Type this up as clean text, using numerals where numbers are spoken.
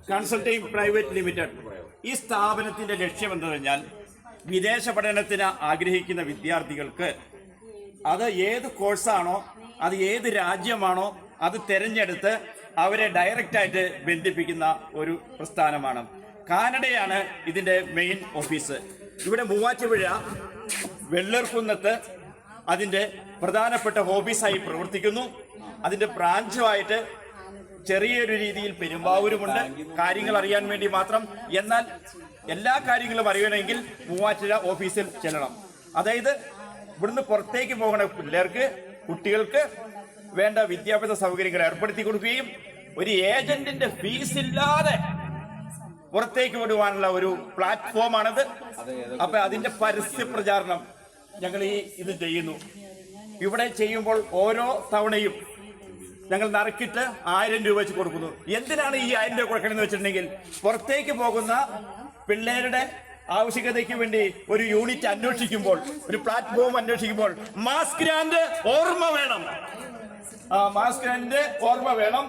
Consulting private limited. ഈ സ്ഥാപനത്തിന്റെ ലക്ഷ്യം എന്ന് പറഞ്ഞാൽ വിദേശ പഠനത്തിന് ആഗ്രഹിക്കുന്ന വിദ്യാർത്ഥികൾക്ക് അത് ഏത് കോഴ്സാണോ അത് ഏത് രാജ്യമാണോ അത് തിരഞ്ഞെടുത്ത് അവരെ ഡയറക്റ്റായിട്ട് ബന്ധിപ്പിക്കുന്ന ഒരു പ്രസ്ഥാനമാണ്. കാനഡയാണ് ഇതിന്റെ മെയിൻ ഓഫീസ്. ഇവിടെ മൂവാറ്റുപുഴ വെള്ളർകുന്നത്ത് അതിന്റെ പ്രധാനപ്പെട്ട ഓഫീസായി പ്രവർത്തിക്കുന്നു. അതിന്റെ ബ്രാഞ്ചുമായിട്ട് ചെറിയൊരു രീതിയിൽ പെരുമ്പാവൂരുമുണ്ട്, കാര്യങ്ങൾ അറിയാൻ വേണ്ടി മാത്രം. എന്നാൽ എല്ലാ കാര്യങ്ങളും അറിയണമെങ്കിൽ മൂവാറ്റുപുഴ ഓഫീസിൽ ചെല്ലണം. അതായത് ഇവിടുന്ന് പുറത്തേക്ക് പോകുന്ന പിള്ളേർക്ക് കുട്ടികൾക്ക് വേണ്ട വിദ്യാഭ്യാസ സൗകര്യങ്ങൾ ഏർപ്പെടുത്തി കൊടുക്കുകയും ഒരു ഏജന്റിന്റെ ഫീസ് ഇല്ലാതെ പുറത്തേക്ക് വിടുവാനുള്ള ഒരു പ്ലാറ്റ്ഫോമാണത്. അപ്പൊ അതിന്റെ പരസ്യ പ്രചാരണം ഞങ്ങൾ ഇത് ചെയ്യുന്നു. ഇവിടെ ചെയ്യുമ്പോൾ ഓരോ തവണയും ഞങ്ങൾ നറുക്കിട്ട് 1000 രൂപ വെച്ച് കൊടുക്കുന്നു. എന്തിനാണ് ഈ 1000 രൂപ കൊടുക്കണമെന്ന് വെച്ചിട്ടുണ്ടെങ്കിൽ പുറത്തേക്ക് പോകുന്ന പിള്ളേരുടെ ആവശ്യകതയ്ക്ക് വേണ്ടി ഒരു യൂണിറ്റ് അന്വേഷിക്കുമ്പോൾ, ഒരു പ്ലാറ്റ്ഫോം അന്വേഷിക്കുമ്പോൾ മാസ് ഗ്രാന്റ് ഓർമ്മ വേണം. മാസ് ഗ്രാന്റ് ഓർമ്മ വേണം.